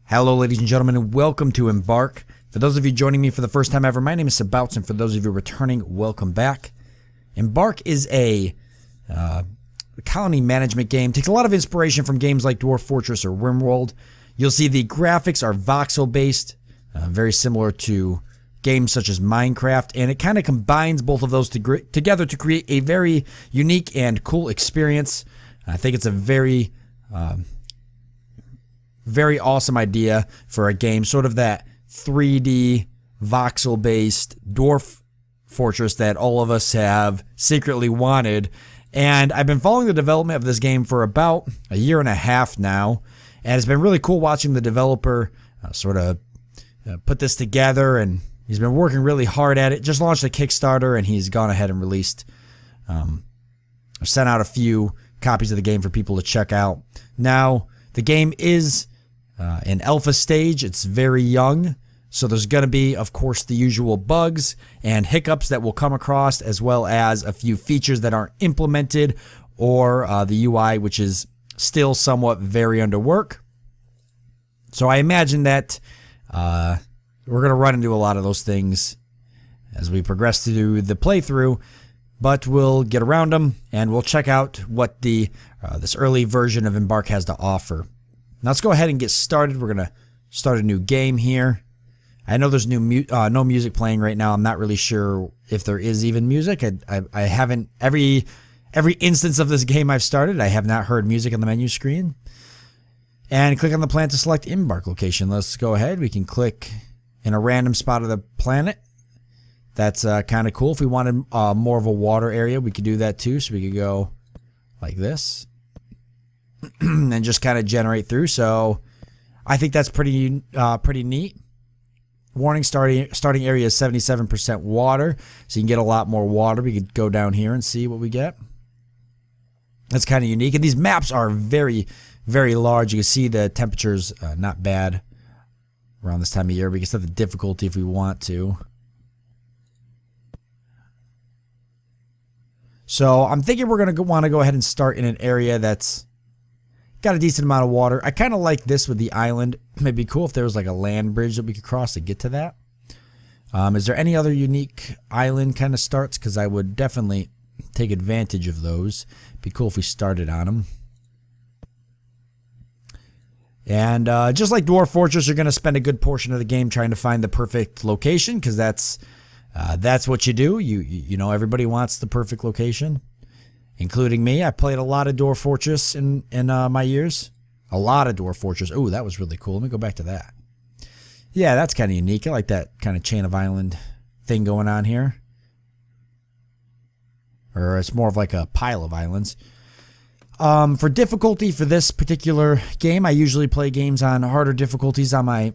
Hello ladies and gentlemen, and welcome to Embark. For those of you joining me for the first time ever, my name is Sabouts, and for those of you returning, welcome back. Embark is a colony management game. Takes a lot of inspiration from games like Dwarf Fortress or RimWorld. You'll see the graphics are voxel based, very similar to games such as Minecraft, and it kind of combines both of those together to create a very unique and cool experience. I think it's a very awesome idea for a game, sort of that 3D voxel-based Dwarf Fortress that all of us have secretly wanted. And I've been following the development of this game for about a year and a half now, and it's been really cool watching the developer sort of put this together, and he's been working really hard at it. Just launched a Kickstarter, and he's gone ahead and released, sent out a few copies of the game for people to check out. Now, the game is in alpha stage. It's very young, so there's going to be, of course, the usual bugs and hiccups that we'll come across, as well as a few features that aren't implemented, or the UI, which is still somewhat very under work. So I imagine that we're going to run into a lot of those things as we progress through the playthrough, but we'll get around them, and we'll check out what the this early version of Embark has to offer. Now let's go ahead and get started. We're going to start a new game here. I know there's no music playing right now. I'm not really sure if there is even music. I haven't, every instance of this game I've started, I have not heard music on the menu screen. And click on the planet to select Embark location. Let's go ahead. We can click in a random spot of the planet. That's kind of cool. If we wanted more of a water area, we could do that too. So we could go like this and just kind of generate through. So I think that's pretty neat. Warning, starting area is 77% water, so you can get a lot more water. We could go down here and see what we get. That's kind of unique. And these maps are very, very large. You can see the temperature's not bad around this time of year. We can set the difficulty if we want to. So I'm thinking we're going to want to go ahead and start in an area that's got a decent amount of water. I kind of like this with the island. It'd be cool if there was like a land bridge that we could cross to get to that. Is there any other unique island kind of starts? Because I would definitely take advantage of those. It'd be cool if we started on them. And just like Dwarf Fortress, you're going to spend a good portion of the game trying to find the perfect location, because that's what you do. You know, everybody wants the perfect location, including me. I played a lot of Dwarf Fortress in my years. A lot of Dwarf Fortress. Oh, that was really cool. Let me go back to that. Yeah, that's kind of unique. I like that kind of chain of island thing going on here. Or it's more of like a pile of islands. For difficulty for this particular game, I usually play games on harder difficulties on my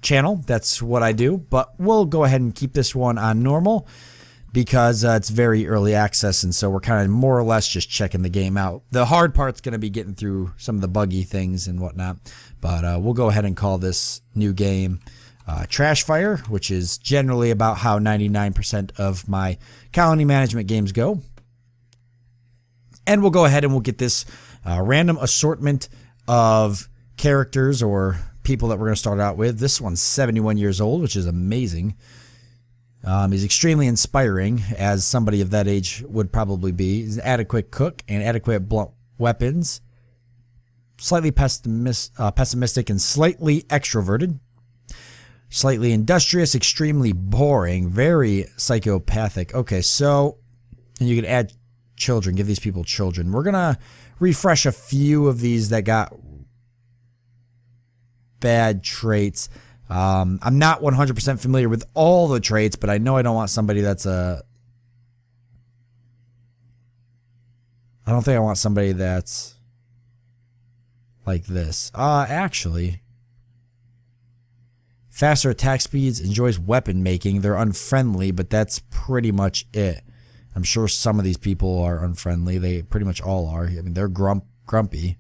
channel. That's what I do. But we'll go ahead and keep this one on normal, because it's very early access, and so we're kind of more or less just checking the game out. The hard part's going to be getting through some of the buggy things and whatnot, but we'll go ahead and call this new game Trash Fire, which is generally about how 99% of my colony management games go. And we'll go ahead and we'll get this random assortment of characters or people that we're going to start out with. This one's 71 years old, which is amazing. He's extremely inspiring, as somebody of that age would probably be. He's an adequate cook and adequate blunt weapons. Slightly pessimistic and slightly extroverted. Slightly industrious, extremely boring, very psychopathic. Okay, so, and you can add children, give these people children. We're going to refresh a few of these that got bad traits. I'm not 100% familiar with all the traits, but I know I don't want somebody that's I don't think I want somebody that's like this. Actually, faster attack speeds, enjoys weapon making. They're unfriendly, but that's pretty much it. I'm sure some of these people are unfriendly. They pretty much all are. I mean, they're grumpy.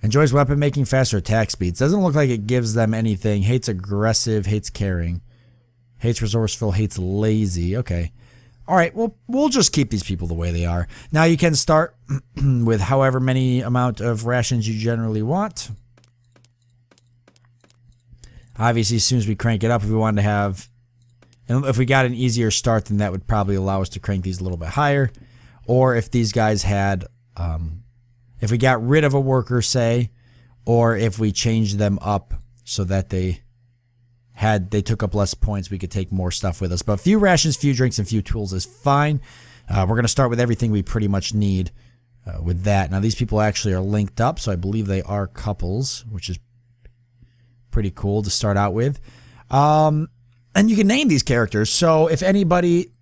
Enjoys weapon making, faster attack speeds. Doesn't look like it gives them anything. Hates aggressive, hates caring. Hates resourceful, hates lazy. Okay. Alright, well, we'll just keep these people the way they are. Now you can start with however many amount of rations you generally want. Obviously, as soon as we crank it up, if we wanted to have, and if we got an easier start, then that would probably allow us to crank these a little bit higher. Or if these guys had, if we got rid of a worker, say, or if we changed them up so that they took up less points, we could take more stuff with us. But few rations, few drinks, and few tools is fine. We're going to start with everything we pretty much need with that. Now, these people actually are linked up, so I believe they are couples, which is pretty cool to start out with. And you can name these characters, so if anybody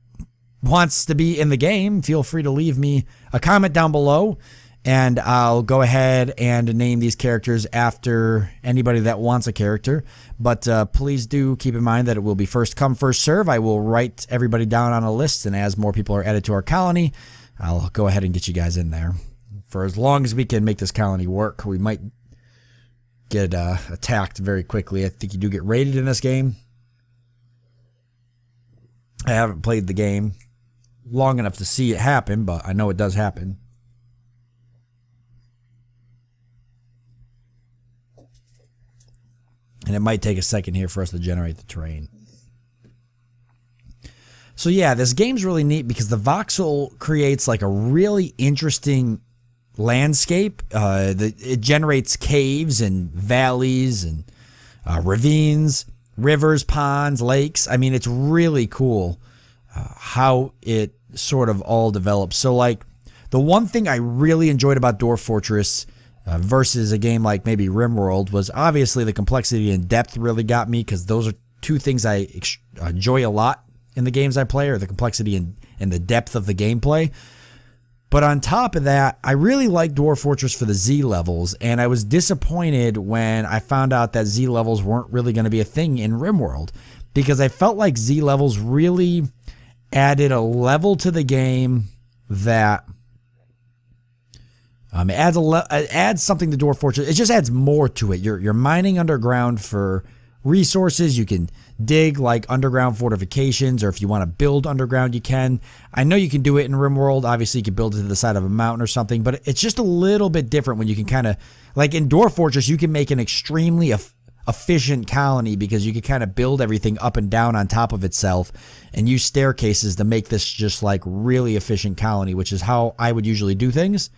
wants to be in the game, feel free to leave me a comment down below, and I'll go ahead and name these characters after anybody that wants a character. But please do keep in mind that it will be first come, first serve. I will write everybody down on a list, and as more people are added to our colony, I'll go ahead and get you guys in there. For as long as we can make this colony work, we might get attacked very quickly. I think you do get raided in this game. I haven't played the game long enough to see it happen, but I know it does happen. And it might take a second here for us to generate the terrain. So yeah, this game's really neat because the voxel creates like a really interesting landscape. It generates caves and valleys and ravines, rivers, ponds, lakes. I mean, it's really cool how it sort of all develops. So like, the one thing I really enjoyed about Dwarf Fortress versus a game like maybe RimWorld was obviously the complexity and depth really got me, because those are two things I enjoy a lot in the games I play, or the complexity and the depth of the gameplay. But on top of that, I really like Dwarf Fortress for the Z levels, and I was disappointed when I found out that Z levels weren't really going to be a thing in RimWorld, because I felt like Z levels really added a level to the game that it adds something to Dwarf Fortress. It just adds more to it. You're mining underground for resources. You can dig like underground fortifications, or if you want to build underground, you can. I know you can do it in RimWorld. Obviously, you can build it to the side of a mountain or something, but it's just a little bit different when you can kind of, like in Dwarf Fortress, you can make an extremely efficient colony because you can kind of build everything up and down on top of itself and use staircases to make this just like really efficient colony, which is how I would usually do things.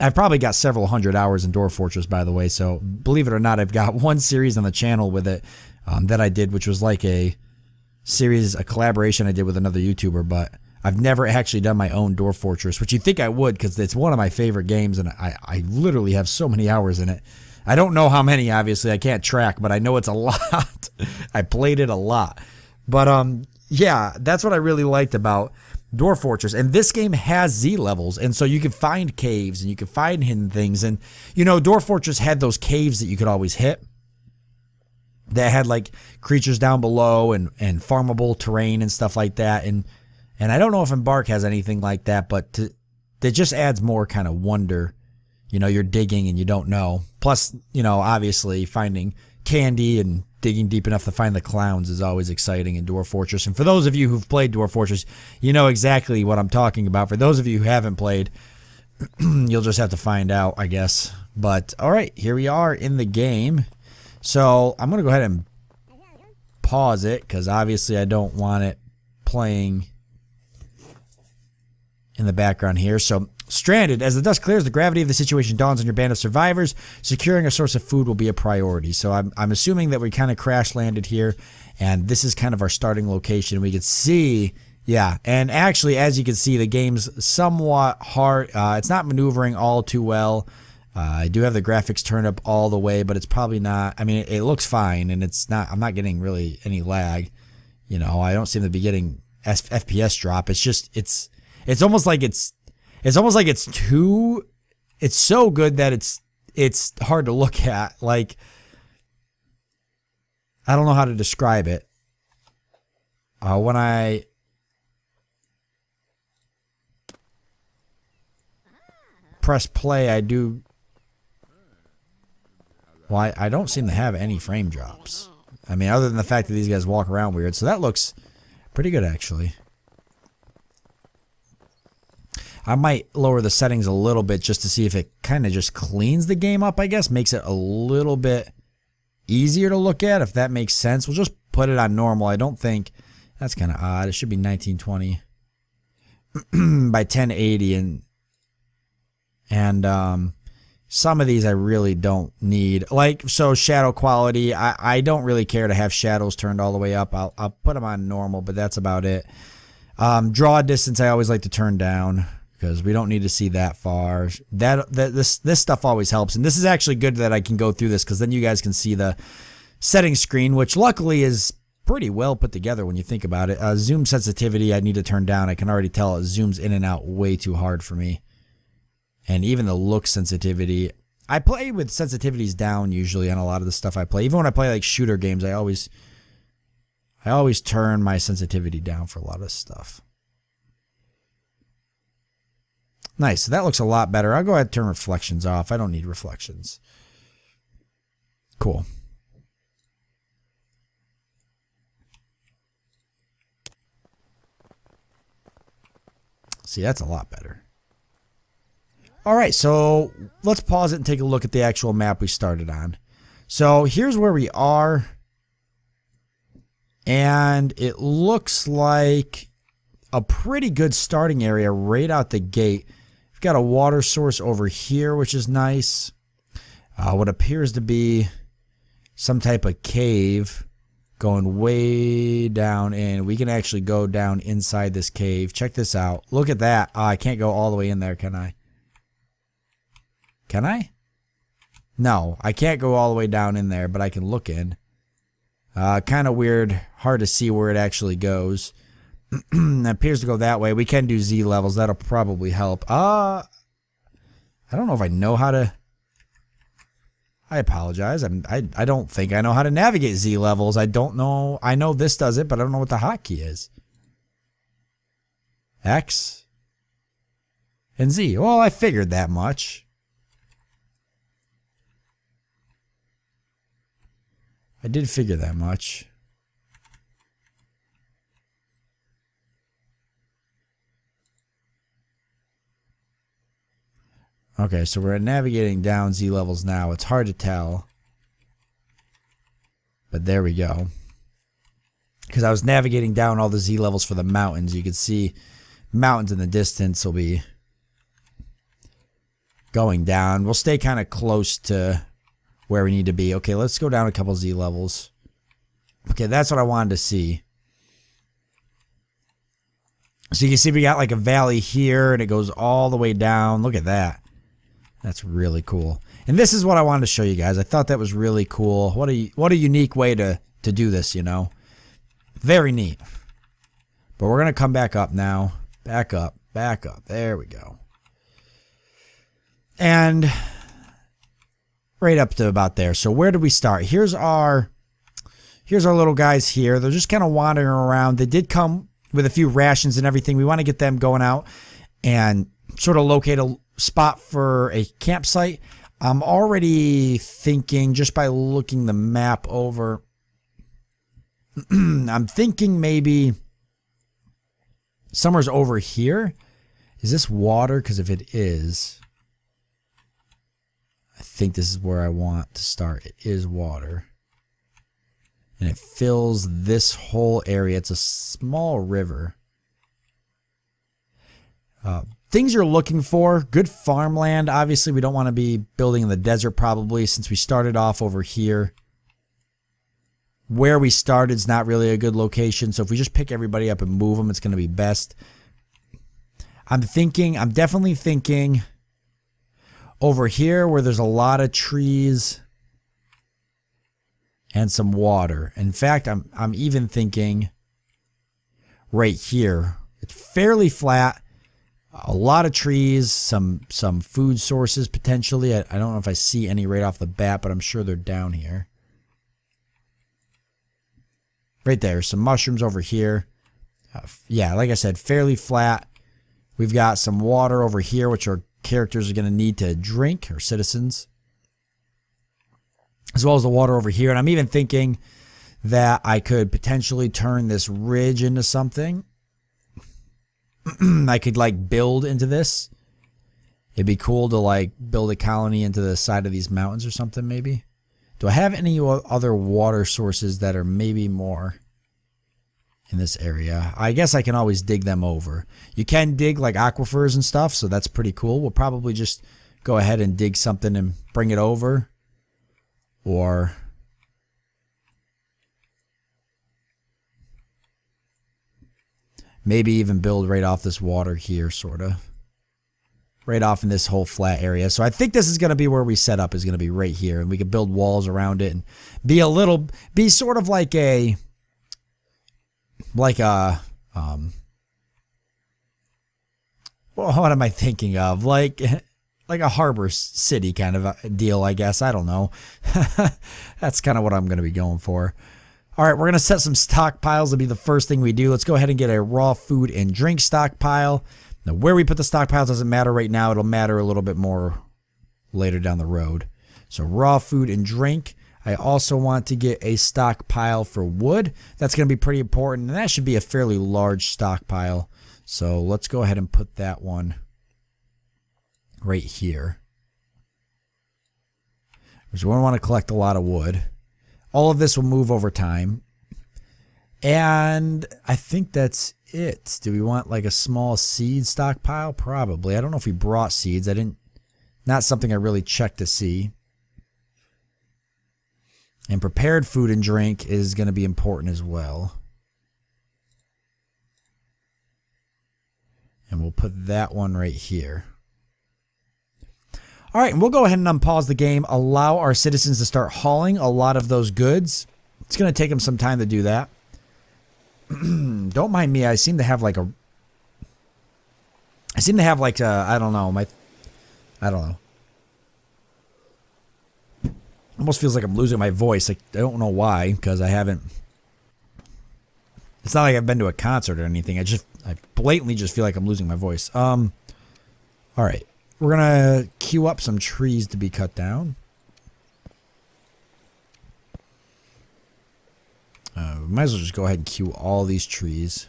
I've probably got several hundred hours in Dwarf Fortress, by the way, so believe it or not, I've got one series on the channel with it that I did, which was like a collaboration I did with another YouTuber, but I've never actually done my own Dwarf Fortress, which you'd think I would, because it's one of my favorite games, and I literally have so many hours in it. I don't know how many, obviously, I can't track, but I know it's a lot. I played it a lot. But yeah, that's what I really liked about Dwarf Fortress. And this game has Z levels, and so you can find caves and you can find hidden things. And you know, Dwarf Fortress had those caves that you could always hit that had like creatures down below and farmable terrain and stuff like that. And I don't know if Embark has anything like that, but it just adds more kind of wonder. You know, you're digging and you don't know. Plus, you know, obviously finding candy and digging deep enough to find the clowns is always exciting in Dwarf Fortress. And for those of you who've played Dwarf Fortress, you know exactly what I'm talking about. For those of you who haven't played, you'll just have to find out, I guess. But, alright, here we are in the game. So, I'm going to go ahead and pause it, because obviously I don't want it playing in the background here. So, stranded. As the dust clears, the gravity of the situation dawns on your band of survivors. Securing a source of food will be a priority. So I'm assuming that we kind of crash landed here, and this is kind of our starting location. We can see, yeah, and actually, as you can see, the game's somewhat hard. It's not maneuvering all too well. I do have the graphics turned up all the way, but it's probably not. I mean, it looks fine, and it's not. I'm not getting really any lag. You know, I don't seem to be getting FPS drop. It's just it's almost like it's too, it's so good that it's hard to look at. Like, I don't know how to describe it. When I press play, I do, well, I don't seem to have any frame drops. I mean, other than the fact that these guys walk around weird. So that looks pretty good, actually. I might lower the settings a little bit just to see if it kind of just cleans the game up, I guess. Makes it a little bit easier to look at, if that makes sense. We'll just put it on normal. I don't think that's kind of odd. It should be 1920 by 1080, and some of these I really don't need. Like, so shadow quality, I don't really care to have shadows turned all the way up. I'll put them on normal, but that's about it. Draw distance I always like to turn down because we don't need to see that far. This stuff always helps, and this is actually good that I can go through this because then you guys can see the settings screen, which luckily is pretty well put together when you think about it. Zoom sensitivity I need to turn down. I can already tell it zooms in and out way too hard for me. And even the look sensitivity, I play with sensitivities down usually on a lot of the stuff I play. Even when I play like shooter games, I always turn my sensitivity down for a lot of stuff. Nice, so that looks a lot better. I'll go ahead and turn reflections off. I don't need reflections. Cool. See, that's a lot better. All right, so let's pause it and take a look at the actual map we started on. So here's where we are. And it looks like a pretty good starting area right out the gate. We've got a water source over here, which is nice. What appears to be some type of cave going way down in. We can actually go down inside this cave. Check this out. Look at that. I can't go all the way in there, can I? Can I? No, I can't go all the way down in there, but I can look in. Kind of weird. Hard to see where it actually goes. It appears to go that way. We can do Z levels. That'll probably help. I don't know if I know how to... I apologize. I don't think I know how to navigate Z levels. I don't know. I know this does it, but I don't know what the hotkey is. X and Z. Well, I figured that much. I did figure that much. Okay, so we're navigating down Z levels now. It's hard to tell. But there we go. Because I was navigating down all the Z levels for the mountains. You can see mountains in the distance will be going down. We'll stay kind of close to where we need to be. Okay, let's go down a couple Z levels. Okay, that's what I wanted to see. So you can see we got like a valley here and it goes all the way down. Look at that. That's really cool. And this is what I wanted to show you guys. I thought that was really cool. What a unique way to do this, you know. Very neat. But we're going to come back up now. Back up. Back up. There we go. And right up to about there. So where did we start? Here's our little guys here. They're just kind of wandering around. They did come with a few rations and everything. We want to get them going out and sort of locate a spot for a campsite. I'm already thinking, just by looking the map over, I'm thinking maybe somewhere's over here. Is this water? Because if it is, I think this is where I want to start. It is water. And it fills this whole area. It's a small river. Things you're looking for, good farmland. Obviously, we don't want to be building in the desert probably, since we started off over here. Where we started is not really a good location, so if we just pick everybody up and move them, it's going to be best. I'm definitely thinking over here where there's a lot of trees and some water. In fact, I'm even thinking right here. It's fairly flat. A lot of trees, some food sources potentially. I don't know if I see any right off the bat, but I'm sure they're down here. Right there, some mushrooms over here. Yeah, like I said, fairly flat. We've got some water over here, which our characters are going to need to drink, or citizens. As well as the water over here. And I'm even thinking that I could potentially turn this ridge into something. I could like build into this. It'd be cool to like build a colony into the side of these mountains or something maybe. Do I have any other water sources that are maybe more in this area? I guess I can always dig them over. You can dig like aquifers and stuff, so that's pretty cool. We'll probably just go ahead and dig something and bring it over. Or maybe even build right off this water here, sort of. Right off in this whole flat area. So I think this is going to be where we set up, is going to be right here. And we can build walls around it and be sort of like a, well, what am I thinking of? Like a harbor city kind of a deal, I guess. I don't know. That's kind of what I'm going to be going for. All right, we're going to set some stockpiles to be the first thing we do. Let's go ahead and get a raw food and drink stockpile. Now, where we put the stockpile doesn't matter right now. It'll matter a little bit more later down the road. So raw food and drink. I also want to get a stockpile for wood. That's going to be pretty important, and that should be a fairly large stockpile. So let's go ahead and put that one right here. Because we want to collect a lot of wood. All of this will move over time. And I think that's it. Do we want like a small seed stockpile? Probably. I don't know if we brought seeds. Not something I really checked to see. And prepared food and drink is going to be important as well. And we'll put that one right here. All right, and we'll go ahead and unpause the game, allow our citizens to start hauling a lot of those goods. It's going to take them some time to do that. Don't mind me, I seem to have like I don't know, I don't know. Almost feels like I'm losing my voice. I don't know why, because I haven't. It's not like I've been to a concert or anything. I blatantly just feel like I'm losing my voice. All right. We're going to queue up some trees to be cut down. We might as well just go ahead and queue all these trees.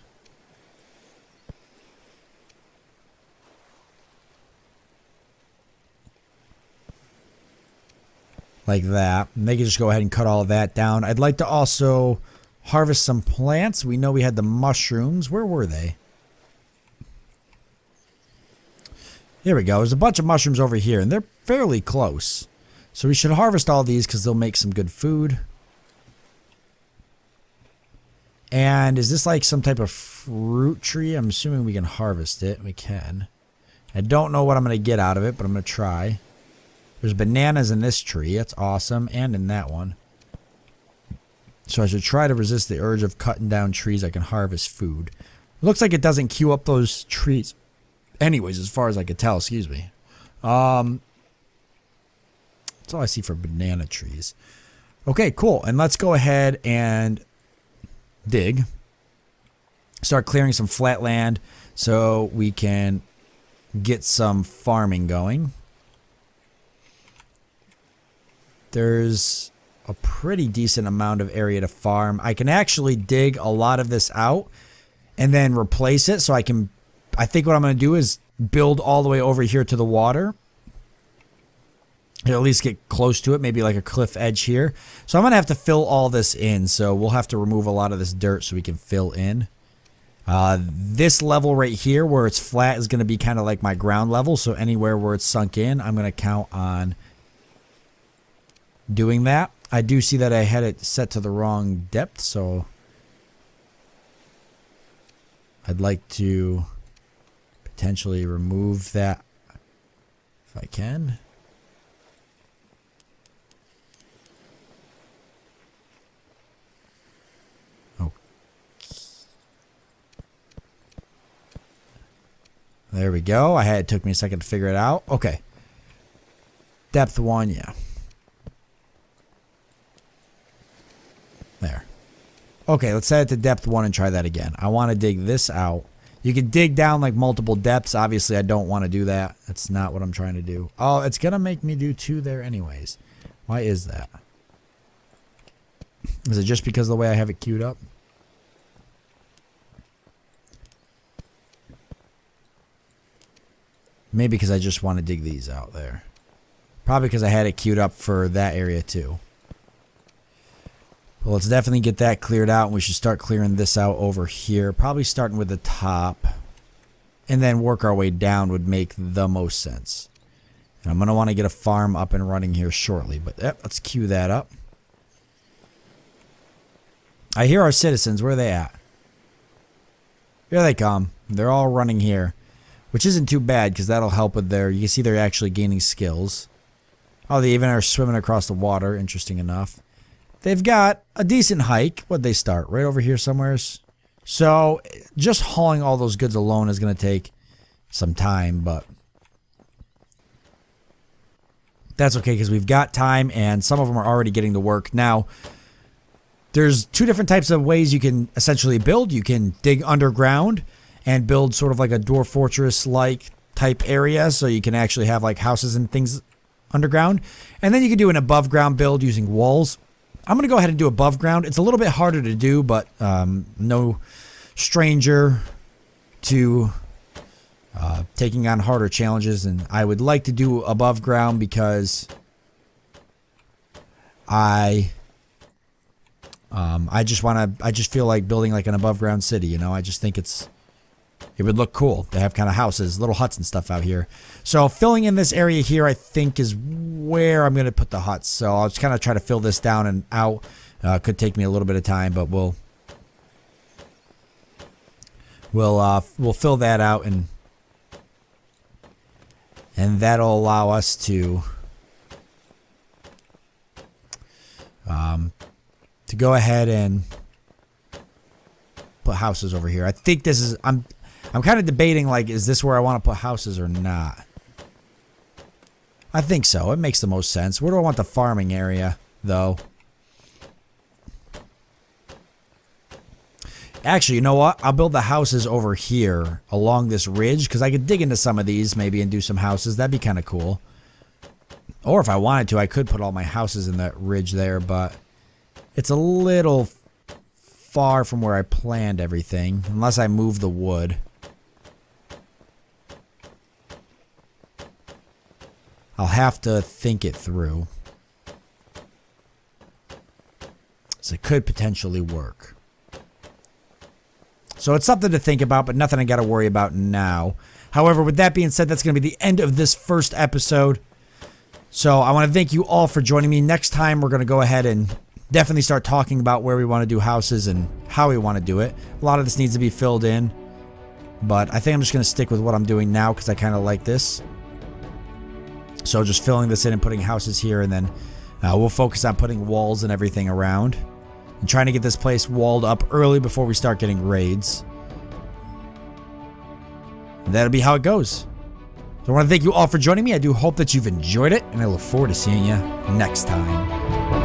Like that. And they can just go ahead and cut all of that down. I'd like to also harvest some plants. We know we had the mushrooms. Where were they? Here we go. There's a bunch of mushrooms over here, and they're fairly close. So we should harvest all these because they'll make some good food. And is this like some type of fruit tree? I'm assuming we can harvest it. We can. I don't know what I'm going to get out of it, but I'm going to try. There's bananas in this tree. That's awesome. And in that one. So I should try to resist the urge of cutting down trees. I can harvest food. It looks like it doesn't queue up those trees. Anyways, as far as I could tell, excuse me. That's all I see for banana trees. Okay, cool. And let's go ahead and dig. Start clearing some flat land so we can get some farming going. There's a pretty decent amount of area to farm. I can actually dig a lot of this out and then replace it so I think what I'm going to do is build all the way over here to the water. Or at least get close to it, maybe like a cliff edge here. So I'm going to have to fill all this in. So we'll have to remove a lot of this dirt so we can fill in. This level right here where it's flat is going to be kind of like my ground level. So anywhere where it's sunk in, I'm going to count on doing that. I do see that I had it set to the wrong depth. So I'd like to potentially remove that if I can. Oh. There we go. It took me a second to figure it out. Okay. Depth 1, yeah. There. Okay, let's set it to depth 1 and try that again. I want to dig this out. You can dig down like multiple depths. Obviously, I don't want to do that. That's not what I'm trying to do. Oh, it's going to make me do 2 there anyways. Why is that? Is it just because of the way I have it queued up? Maybe because I just want to dig these out there. Probably because I had it queued up for that area too. But let's definitely get that cleared out. And we should start clearing this out over here. Probably starting with the top. And then work our way down would make the most sense. And I'm going to want to get a farm up and running here shortly. But yep, let's queue that up. I hear our citizens. Where are they at? Here they come. They're all running here. Which isn't too bad because that'll help with their... You can see they're actually gaining skills. Oh, they even are swimming across the water. Interesting enough. They've got a decent hike. What'd they start? Right over here somewhere. So, just hauling all those goods alone is going to take some time, but... That's okay because we've got time and some of them are already getting to work. Now, there's two different types of ways you can essentially build. You can dig underground and build sort of like a Dwarf Fortress-like type area. So you can actually have like houses and things underground. And then you can do an above ground build using walls. I'm going to go ahead and do above ground. It's a little bit harder to do, but no stranger to taking on harder challenges. And I would like to do above ground because I just feel like building like an above ground city, you know. I just think it would look cool to have kind of houses, little huts and stuff out here. So filling in this area here, I think is where I'm going to put the huts. So I'll just kind of try to fill this down and out. Could take me a little bit of time, but we'll fill that out and that'll allow us to go ahead and put houses over here. I think this is I'm kind of debating, like, is this where I want to put houses or not? I think so. It makes the most sense. Where do I want the farming area, though? Actually, you know what? I'll build the houses over here along this ridge because I could dig into some of these maybe and do some houses. That'd be kind of cool. Or if I wanted to, I could put all my houses in that ridge there, but it's a little far from where I planned everything, unless I move the wood. I'll have to think it through. So it could potentially work. So it's something to think about, but nothing I got to worry about now. However, with that being said, that's going to be the end of this first episode. So I want to thank you all for joining me. Next time, we're going to go ahead and definitely start talking about where we want to do houses and how we want to do it. A lot of this needs to be filled in, but I think I'm just going to stick with what I'm doing now because I kind of like this. So just filling this in and putting houses here, and then we'll focus on putting walls and everything around and trying to get this place walled up early before we start getting raids. And that'll be how it goes. So I want to thank you all for joining me. I do hope that you've enjoyed it, and I look forward to seeing you next time.